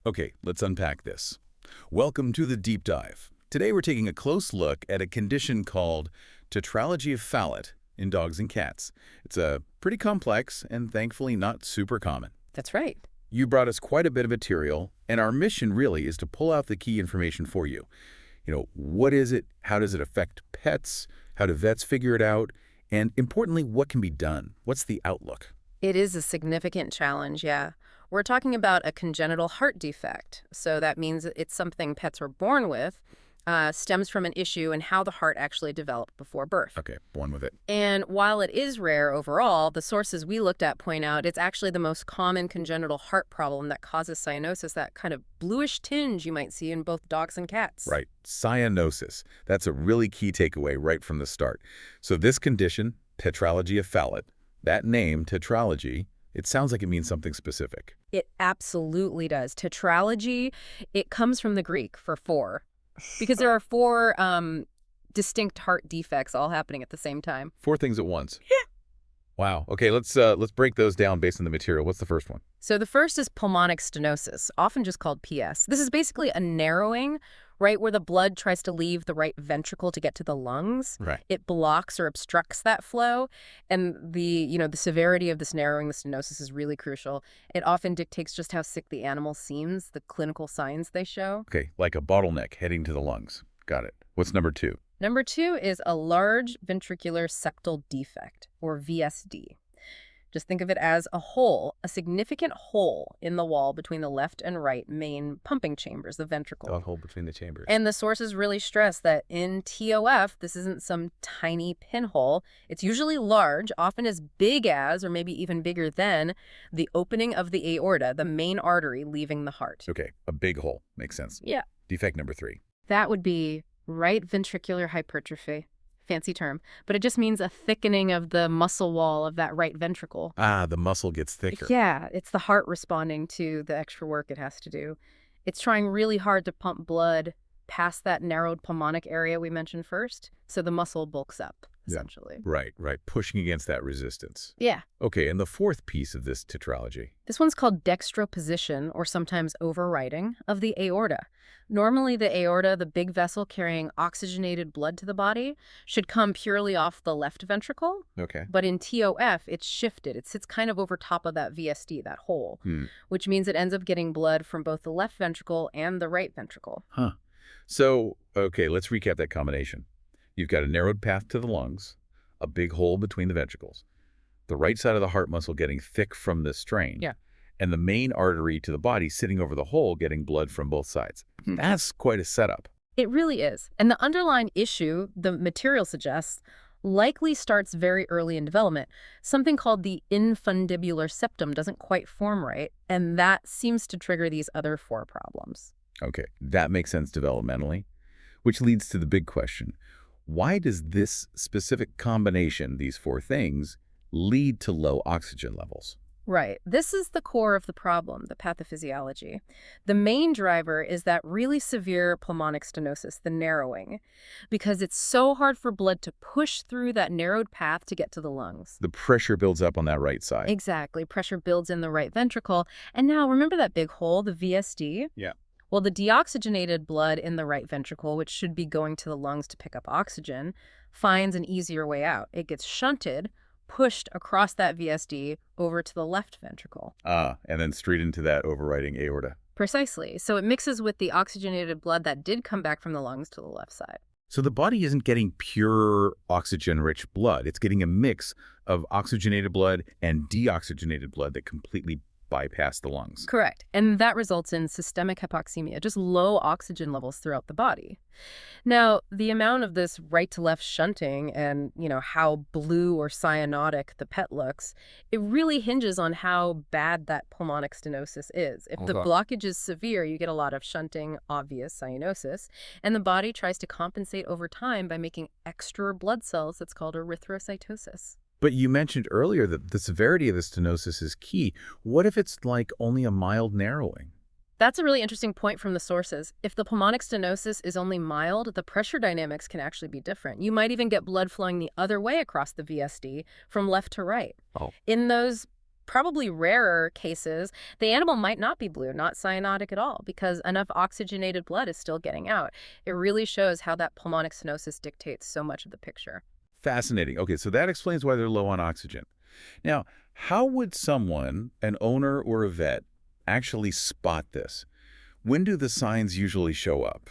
Okay, let's unpack this. Welcome to the deep dive. Today we're taking a close look at a condition called Tetralogy of Fallot in dogs and cats. It's a pretty complex and thankfully not super common. That's right. You brought us quite a bit of material, and our mission really is to pull out the key information for you. What is it? How does it affect pets? How do vets figure it out? And importantly, what can be done? What's the outlook? It is a significant challenge, yeah. We're talking about a congenital heart defect. So that means it's something pets are born with, stems from an issue in how the heart actually developed before birth. Okay, born with it. And while it is rare overall, the sources we looked at point out it's actually the most common congenital heart problem that causes cyanosis, that kind of bluish tinge you might see in both dogs and cats. Right, cyanosis. That's a really key takeaway right from the start. So this condition, Tetralogy of Fallot, that name, tetralogy, it sounds like it means something specific. It absolutely does. Tetralogy, it comes from the Greek for four, because there are four distinct heart defects all happening at the same time. Four things at once. Yeah. Wow. Okay, let's break those down based on the material. What's the first one? So the first is pulmonic stenosis, often just called PS. This is basically a narrowing, right, where the blood tries to leave the right ventricle to get to the lungs. Right. It blocks or obstructs that flow, and the severity of this narrowing, the stenosis, is really crucial. It often dictates just how sick the animal seems, the clinical signs they show. Okay, like a bottleneck heading to the lungs. Got it. What's number two? Number two is a large ventricular septal defect, or VSD. Just think of it as a hole, a significant hole in the wall between the left and right main pumping chambers, the ventricle. Dog hole between the chambers. And the sources really stress that in TOF, this isn't some tiny pinhole. It's usually large, often as big as, or maybe even bigger than, the opening of the aorta, the main artery leaving the heart. Okay, a big hole. Makes sense. Yeah. Defect number three. That would be right ventricular hypertrophy. Fancy term, but it just means a thickening of the muscle wall of that right ventricle. Ah, the muscle gets thicker. Yeah, it's the heart responding to the extra work it has to do. It's trying really hard to pump blood past that narrowed pulmonic area we mentioned first, so the muscle bulks up, essentially. Yeah. Right. Pushing against that resistance. Yeah. Okay, and the fourth piece of this tetralogy. This one's called dextroposition, or sometimes overwriting, of the aorta. Normally, the aorta, the big vessel carrying oxygenated blood to the body, should come purely off the left ventricle. Okay. But in TOF, it's shifted. It sits kind of over top of that VSD, that hole, which means it ends up getting blood from both the left ventricle and the right ventricle. Huh. So, okay, let's recap that combination. You've got a narrowed path to the lungs, a big hole between the ventricles, the right side of the heart muscle getting thick from the strain, Yeah. and the main artery to the body sitting over the hole getting blood from both sides. That's quite a setup. It really is. And the underlying issue, the material suggests, likely starts very early in development. Something called the infundibular septum doesn't quite form right, and that seems to trigger these other four problems. Okay, that makes sense developmentally, which leads to the big question. Why does this specific combination, these four things, lead to low oxygen levels? Right. This is the core of the problem, the pathophysiology. The main driver is that really severe pulmonic stenosis, the narrowing, because it's so hard for blood to push through that narrowed path to get to the lungs. The pressure builds up on that right side. Exactly. Pressure builds in the right ventricle. And now, remember that big hole, the VSD? Yeah. Well, the deoxygenated blood in the right ventricle, which should be going to the lungs to pick up oxygen, finds an easier way out. It gets shunted, pushed across that VSD over to the left ventricle. And then straight into that overriding aorta. Precisely. So it mixes with the oxygenated blood that did come back from the lungs to the left side. So the body isn't getting pure oxygen-rich blood. It's getting a mix of oxygenated blood and deoxygenated blood that completely bypass the lungs. Correct. And that results in systemic hypoxemia, just low oxygen levels throughout the body. Now, the amount of this right-to-left shunting and, how blue or cyanotic the pet looks, it really hinges on how bad that pulmonic stenosis is. If the blockage is severe, you get a lot of shunting, obvious cyanosis, and the body tries to compensate over time by making extra blood cells. That's called erythrocytosis. But you mentioned earlier that the severity of the stenosis is key. What if it's like only a mild narrowing? That's a really interesting point from the sources. If the pulmonic stenosis is only mild, the pressure dynamics can actually be different. You might even get blood flowing the other way across the VSD from left to right. Oh. In those probably rarer cases, the animal might not be blue, not cyanotic at all, because enough oxygenated blood is still getting out. It really shows how that pulmonic stenosis dictates so much of the picture. Fascinating. Okay, so that explains why they're low on oxygen. Now, how would someone, an owner or a vet, actually spot this? When do the signs usually show up?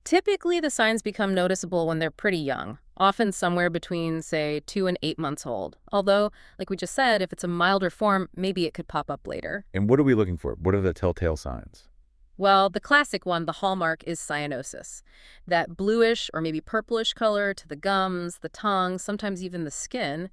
Typically, the signs become noticeable when they're pretty young, often somewhere between, say, 2 and 8 months old. Although, like we just said, if it's a milder form, maybe it could pop up later. And what are we looking for? What are the telltale signs? Well, the classic one, the hallmark, is cyanosis. That bluish or maybe purplish color to the gums, the tongue, sometimes even the skin.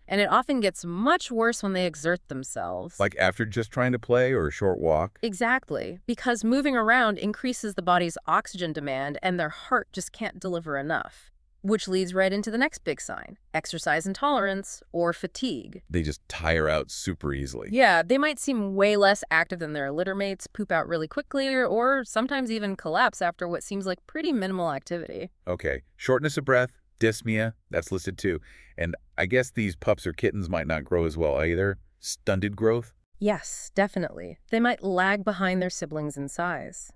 And it often gets much worse when they exert themselves. Like after just trying to play or a short walk? Exactly, because moving around increases the body's oxygen demand and their heart just can't deliver enough. Which leads right into the next big sign, exercise intolerance or fatigue. They just tire out super easily. Yeah, they might seem way less active than their litter mates, poop out really quickly, or sometimes even collapse after what seems like pretty minimal activity. Okay, shortness of breath, dyspnea, that's listed too. And I guess these pups or kittens might not grow as well either. Stunted growth? Yes, definitely. They might lag behind their siblings in size.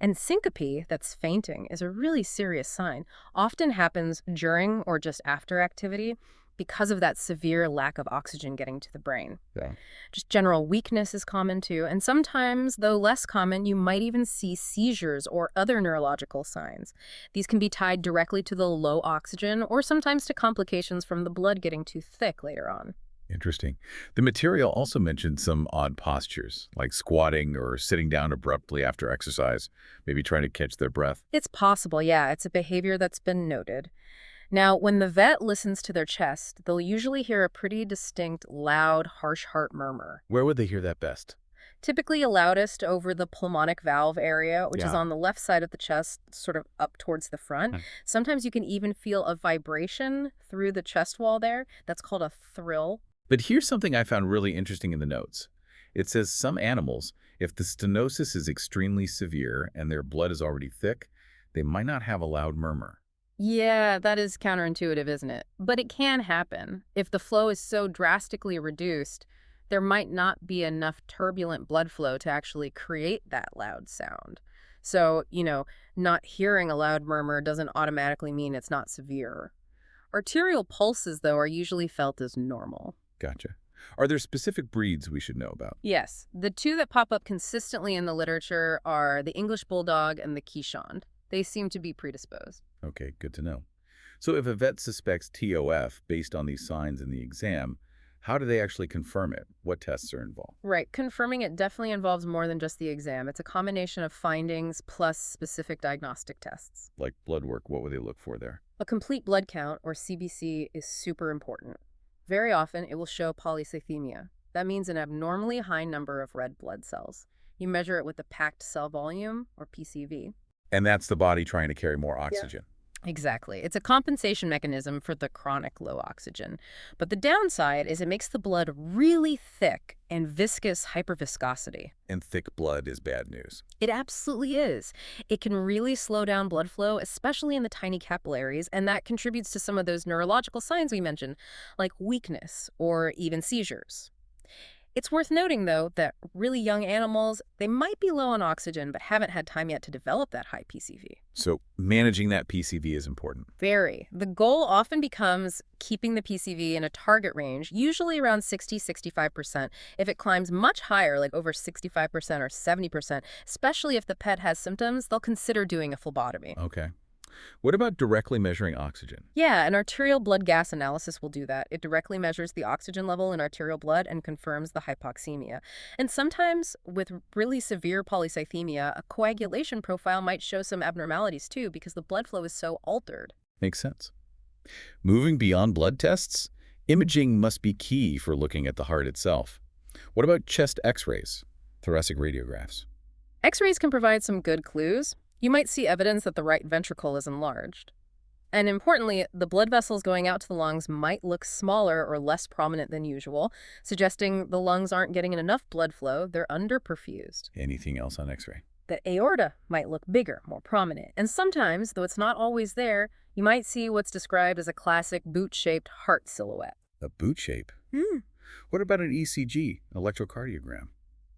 And syncope, that's fainting, is a really serious sign. Often happens during or just after activity because of that severe lack of oxygen getting to the brain. Yeah. Just general weakness is common too, and sometimes, though less common, you might even see seizures or other neurological signs. These can be tied directly to the low oxygen or sometimes to complications from the blood getting too thick later on. Interesting. The material also mentioned some odd postures, like squatting or sitting down abruptly after exercise, maybe trying to catch their breath. It's possible, yeah, it's a behavior that's been noted. Now, when the vet listens to their chest, they'll usually hear a pretty distinct, loud, harsh heart murmur. Where would they hear that best? Typically loudest over the pulmonic valve area, which is Yeah. on the left side of the chest, sort of up towards the front. Hmm. Sometimes you can even feel a vibration through the chest wall there. That's called a thrill. But here's something I found really interesting in the notes. It says some animals, if the stenosis is extremely severe and their blood is already thick, they might not have a loud murmur. Yeah, that is counterintuitive, isn't it? But it can happen. If the flow is so drastically reduced, there might not be enough turbulent blood flow to actually create that loud sound. So, not hearing a loud murmur doesn't automatically mean it's not severe. Arterial pulses, though, are usually felt as normal. Gotcha. Are there specific breeds we should know about? Yes, the two that pop up consistently in the literature are the English Bulldog and the Keeshond. They seem to be predisposed. Okay, good to know. So if a vet suspects TOF based on these signs in the exam, how do they actually confirm it? What tests are involved? Right. Confirming it definitely involves more than just the exam. It's a combination of findings plus specific diagnostic tests. Like blood work, what would they look for there? A complete blood count, or CBC, is super important. Very often, it will show polycythemia. That means an abnormally high number of red blood cells. You measure it with the packed cell volume, or PCV. And that's the body trying to carry more oxygen. Exactly. It's a compensation mechanism for the chronic low oxygen. But the downside is it makes the blood really thick and viscous hyperviscosity. And thick blood is bad news. It absolutely is. It can really slow down blood flow, especially in the tiny capillaries, and that contributes to some of those neurological signs we mentioned, like weakness or even seizures. It's worth noting, though, that really young animals, they might be low on oxygen but haven't had time yet to develop that high PCV. So managing that PCV is important. Very. The goal often becomes keeping the PCV in a target range, usually around 60–65%. If it climbs much higher, like over 65% or 70%, especially if the pet has symptoms, they'll consider doing a phlebotomy. Okay. What about directly measuring oxygen? Yeah, an arterial blood gas analysis will do that. It directly measures the oxygen level in arterial blood and confirms the hypoxemia. And sometimes, with really severe polycythemia, a coagulation profile might show some abnormalities too because the blood flow is so altered. Makes sense. Moving beyond blood tests, imaging must be key for looking at the heart itself. What about chest x-rays, thoracic radiographs? X-rays can provide some good clues. You might see evidence that the right ventricle is enlarged. And importantly, the blood vessels going out to the lungs might look smaller or less prominent than usual, suggesting the lungs aren't getting enough blood flow, they're underperfused. Anything else on x-ray? The aorta might look bigger, more prominent. And sometimes, though it's not always there, you might see what's described as a classic boot-shaped heart silhouette. A boot shape? What about an ECG, electrocardiogram?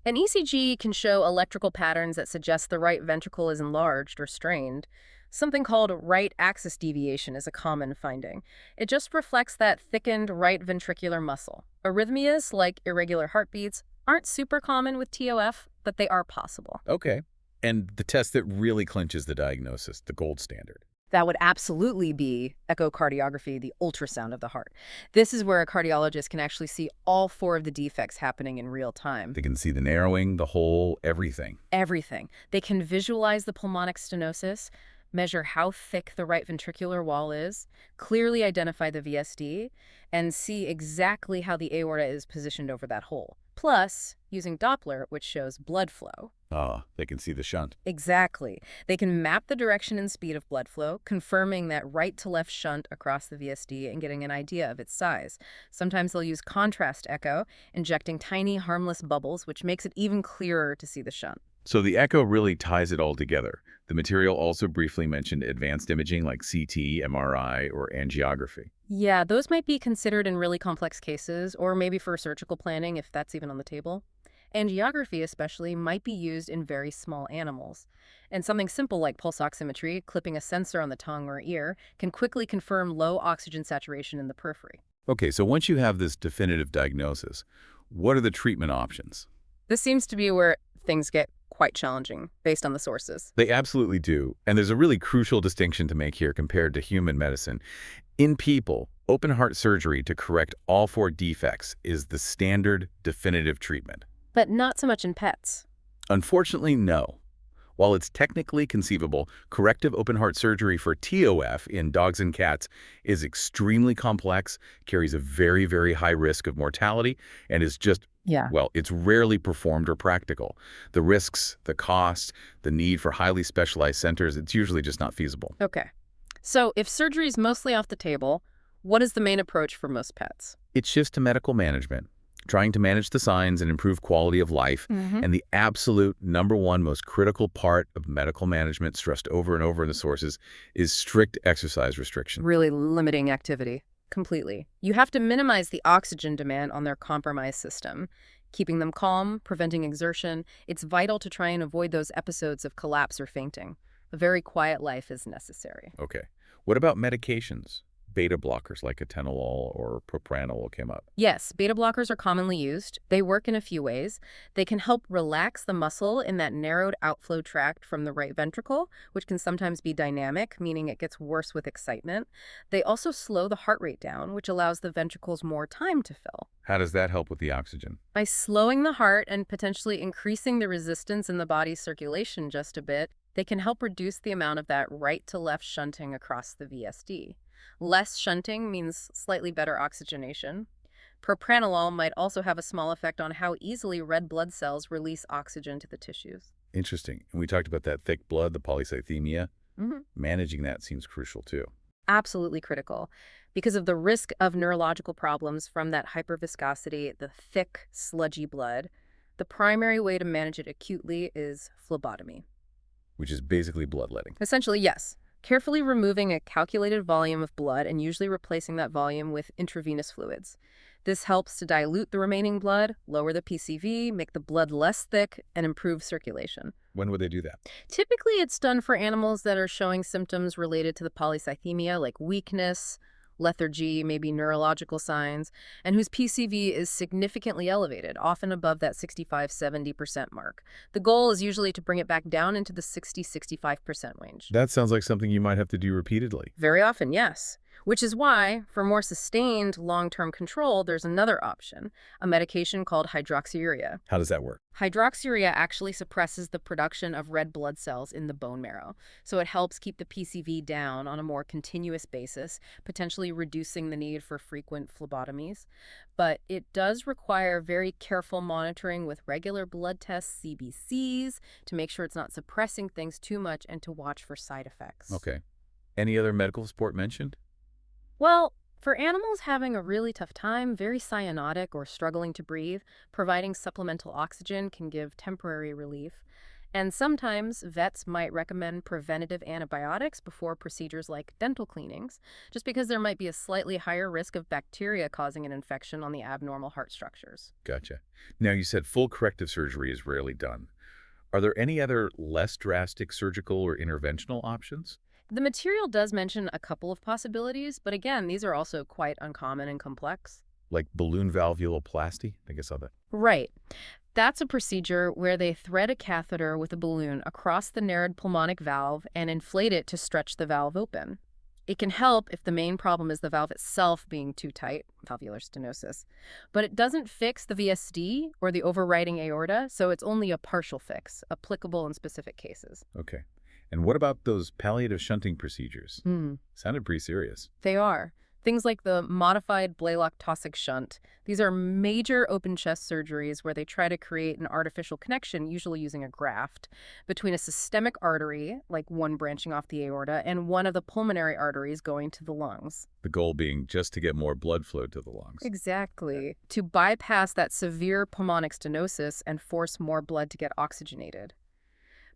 An ECG can show electrical patterns that suggest the right ventricle is enlarged or strained. Something called right axis deviation is a common finding. It just reflects that thickened right ventricular muscle. Arrhythmias, like irregular heartbeats, aren't super common with TOF, but they are possible. Okay. And the test that really clinches the diagnosis, the gold standard. That would absolutely be echocardiography, the ultrasound of the heart. This is where a cardiologist can actually see all four of the defects happening in real time. They can see the narrowing, the hole, everything. Everything. They can visualize the pulmonic stenosis, measure how thick the right ventricular wall is, clearly identify the VSD, and see exactly how the aorta is positioned over that hole. Plus, using Doppler, which shows blood flow. Ah, they can see the shunt. Exactly. They can map the direction and speed of blood flow, confirming that right to left shunt across the VSD and getting an idea of its size. Sometimes they'll use contrast echo, injecting tiny, harmless bubbles, which makes it even clearer to see the shunt. So the echo really ties it all together. The material also briefly mentioned advanced imaging like CT, MRI, or angiography. Yeah, those might be considered in really complex cases, or maybe for surgical planning if that's even on the table. Angiography especially might be used in very small animals. And something simple like pulse oximetry, clipping a sensor on the tongue or ear, can quickly confirm low oxygen saturation in the periphery. Okay, so once you have this definitive diagnosis, what are the treatment options? This seems to be where things get quite challenging based on the sources. They absolutely do. And there's a really crucial distinction to make here compared to human medicine. In people, open heart surgery to correct all four defects is the standard definitive treatment. But not so much in pets. Unfortunately, no. While it's technically conceivable, corrective open heart surgery for TOF in dogs and cats is extremely complex, carries a very, very high risk of mortality, and is just, well, it's rarely performed or practical. The risks, the cost, the need for highly specialized centers, it's usually just not feasible. Okay. So if surgery is mostly off the table, what is the main approach for most pets? It shifts to medical management, trying to manage the signs and improve quality of life. And the absolute #1 most critical part of medical management, stressed over and over in the sources, is strict exercise restriction. Really limiting activity. Completely. You have to minimize the oxygen demand on their compromised system. Keeping them calm, preventing exertion, it's vital to try and avoid those episodes of collapse or fainting. A very quiet life is necessary. Okay. What about medications? Beta blockers like atenolol or propranolol came up. Yes, beta blockers are commonly used. They work in a few ways. They can help relax the muscle in that narrowed outflow tract from the right ventricle, which can sometimes be dynamic, meaning it gets worse with excitement. They also slow the heart rate down, which allows the ventricles more time to fill. How does that help with the oxygen? By slowing the heart and potentially increasing the resistance in the body's circulation just a bit, they can help reduce the amount of that right to left shunting across the VSD. Less shunting means slightly better oxygenation. Propranolol might also have a small effect on how easily red blood cells release oxygen to the tissues. Interesting. And we talked about that thick blood, the polycythemia. Managing that seems crucial too. Absolutely critical. Because of the risk of neurological problems from that hyperviscosity, the thick, sludgy blood, the primary way to manage it acutely is phlebotomy. Which is basically bloodletting. Essentially, yes. Carefully removing a calculated volume of blood and usually replacing that volume with intravenous fluids. This helps to dilute the remaining blood, lower the PCV, make the blood less thick, and improve circulation. When would they do that? Typically, it's done for animals that are showing symptoms related to the polycythemia, like weakness, lethargy, maybe neurological signs, and whose PCV is significantly elevated, often above that 65–70% mark. The goal is usually to bring it back down into the 60–65% range. That sounds like something you might have to do repeatedly. Very often, yes. Which is why, for more sustained long-term control, there's another option, a medication called hydroxyurea. How does that work? Hydroxyurea actually suppresses the production of red blood cells in the bone marrow, so it helps keep the PCV down on a more continuous basis, potentially reducing the need for frequent phlebotomies. But it does require very careful monitoring with regular blood tests, CBCs, to make sure it's not suppressing things too much and to watch for side effects. Okay. Any other medical support mentioned? Well, for animals having a really tough time, very cyanotic or struggling to breathe, providing supplemental oxygen can give temporary relief. And sometimes vets might recommend preventative antibiotics before procedures like dental cleanings, just because there might be a slightly higher risk of bacteria causing an infection on the abnormal heart structures. Gotcha. Now, you said full corrective surgery is rarely done. Are there any other less drastic surgical or interventional options? The material does mention a couple of possibilities, but again, these are also quite uncommon and complex. Like balloon valvuloplasty? I think I saw that. Right. That's a procedure where they thread a catheter with a balloon across the narrowed pulmonic valve and inflate it to stretch the valve open. It can help if the main problem is the valve itself being too tight, valvular stenosis. But it doesn't fix the VSD or the overriding aorta, so it's only a partial fix, applicable in specific cases. Okay. And what about those palliative shunting procedures? Hmm. Sounded pretty serious. They are. Things like the modified Blalock-Taussig shunt. These are major open chest surgeries where they try to create an artificial connection, usually using a graft, between a systemic artery, like one branching off the aorta, and one of the pulmonary arteries going to the lungs. The goal being just to get more blood flow to the lungs. Exactly. To bypass that severe pulmonic stenosis and force more blood to get oxygenated.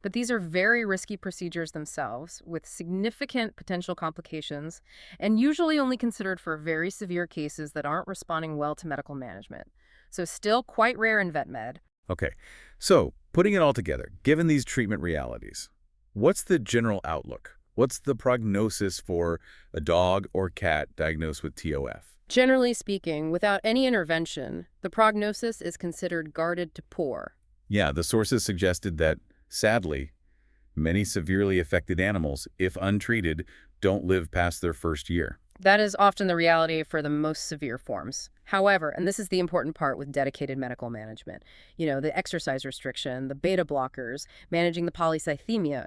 But these are very risky procedures themselves, with significant potential complications, and usually only considered for very severe cases that aren't responding well to medical management. So still quite rare in vet med. Okay. So, putting it all together, given these treatment realities, what's the general outlook? What's the prognosis for a dog or cat diagnosed with TOF? Generally speaking, without any intervention, the prognosis is considered guarded to poor. Yeah, the sources suggested that, sadly, many severely affected animals, if untreated, don't live past their first year. That is often the reality for the most severe forms. However, and this is the important part with dedicated medical management, the exercise restriction, the beta blockers, managing the polycythemia,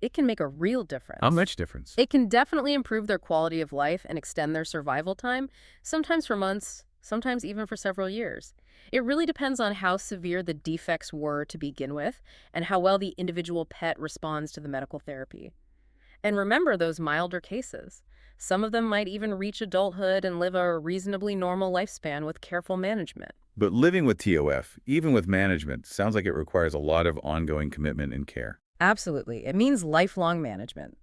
it can make a real difference. How much difference? It can definitely improve their quality of life and extend their survival time, sometimes for months, sometimes even for several years. It really depends on how severe the defects were to begin with and how well the individual pet responds to the medical therapy. And remember those milder cases. Some of them might even reach adulthood and live a reasonably normal lifespan with careful management. But living with TOF, even with management, sounds like it requires a lot of ongoing commitment and care. Absolutely. It means lifelong management.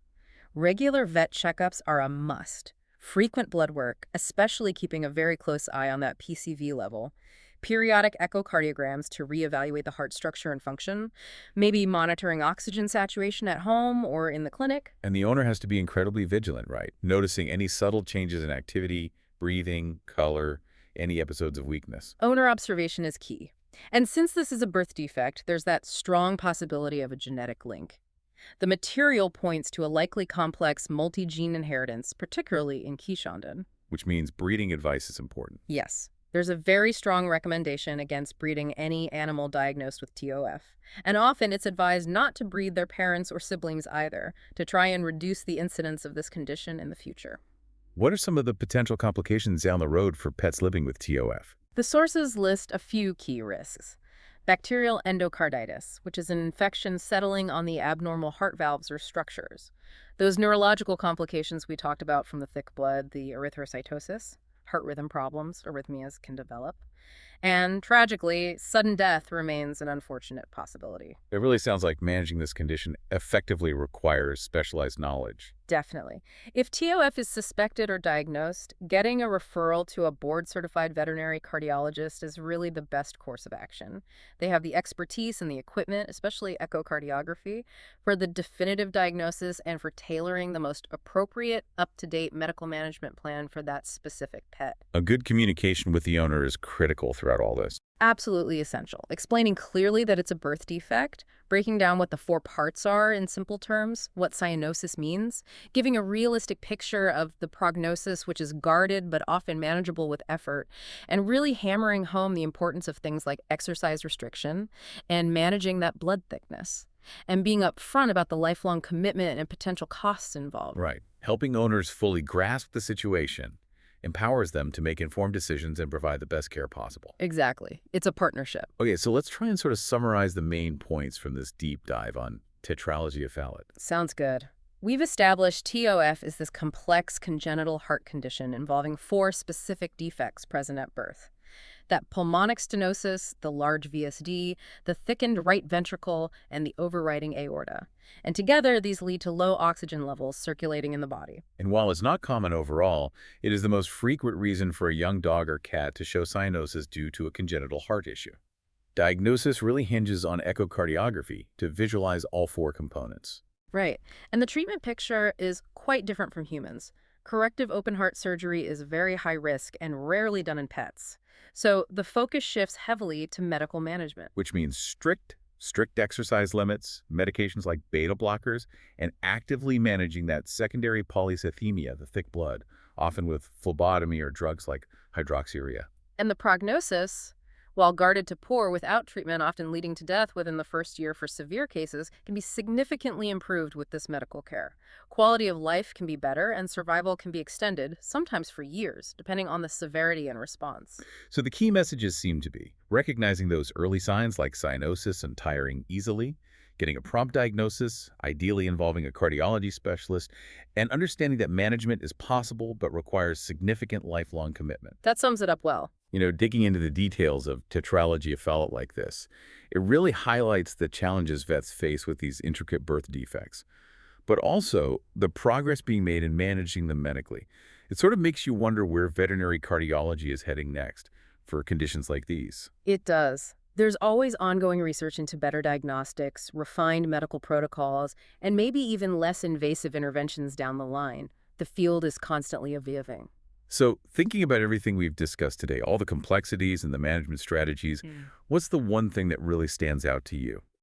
Regular vet checkups are a must. Frequent blood work, especially keeping a very close eye on that PCV level. Periodic echocardiograms to reevaluate the heart structure and function. Maybe monitoring oxygen saturation at home or in the clinic. And the owner has to be incredibly vigilant, right? Noticing any subtle changes in activity, breathing, color, any episodes of weakness. Owner observation is key. And since this is a birth defect, there's that strong possibility of a genetic link. The material points to a likely complex multi-gene inheritance, particularly in Kishonden. Which means breeding advice is important. Yes. There's a very strong recommendation against breeding any animal diagnosed with TOF. And often it's advised not to breed their parents or siblings either, to try and reduce the incidence of this condition in the future. What are some of the potential complications down the road for pets living with TOF? The sources list a few key risks. Bacterial endocarditis, which is an infection settling on the abnormal heart valves or structures. Those neurological complications we talked about from the thick blood, the erythrocytosis, heart rhythm problems, arrhythmias can develop. And tragically, sudden death remains an unfortunate possibility. It really sounds like managing this condition effectively requires specialized knowledge. Definitely. If TOF is suspected or diagnosed, getting a referral to a board-certified veterinary cardiologist is really the best course of action. They have the expertise and the equipment, especially echocardiography, for the definitive diagnosis and for tailoring the most appropriate, up-to-date medical management plan for that specific pet. A good communication with the owner is critical throughout all this. Absolutely essential. Explaining clearly that it's a birth defect, breaking down what the 4 parts are in simple terms, what cyanosis means, giving a realistic picture of the prognosis, which is guarded but often manageable with effort, and really hammering home the importance of things like exercise restriction and managing that blood thickness, and being upfront about the lifelong commitment and potential costs involved. Right. Helping owners fully grasp the situation empowers them to make informed decisions and provide the best care possible. Exactly. It's a partnership. Okay, so let's try and sort of summarize the main points from this deep dive on Tetralogy of Fallot. Sounds good. We've established TOF is this complex congenital heart condition involving 4 specific defects present at birth. That pulmonic stenosis, the large VSD, the thickened right ventricle, and the overriding aorta. And together, these lead to low oxygen levels circulating in the body. And while it's not common overall, it is the most frequent reason for a young dog or cat to show cyanosis due to a congenital heart issue. Diagnosis really hinges on echocardiography to visualize all four components. Right. And the treatment picture is quite different from humans. Corrective open heart surgery is very high risk and rarely done in pets. So the focus shifts heavily to medical management. Which means strict exercise limits, medications like beta blockers, and actively managing that secondary polycythemia, the thick blood, often with phlebotomy or drugs like hydroxyurea. And the prognosis, while guarded to poor without treatment, often leading to death within the first year for severe cases, can be significantly improved with this medical care. Quality of life can be better, and survival can be extended, sometimes for years, depending on the severity and response. So the key messages seem to be recognizing those early signs like cyanosis and tiring easily, getting a prompt diagnosis, ideally involving a cardiology specialist, and understanding that management is possible but requires significant lifelong commitment. That sums it up well. Digging into the details of Tetralogy of Fallot like this, it really highlights the challenges vets face with these intricate birth defects, but also the progress being made in managing them medically. It sort of makes you wonder where veterinary cardiology is heading next for conditions like these. It does. There's always ongoing research into better diagnostics, refined medical protocols, and maybe even less invasive interventions down the line. The field is constantly evolving. So thinking about everything we've discussed today, all the complexities and the management strategies, what's the one thing that really stands out to you?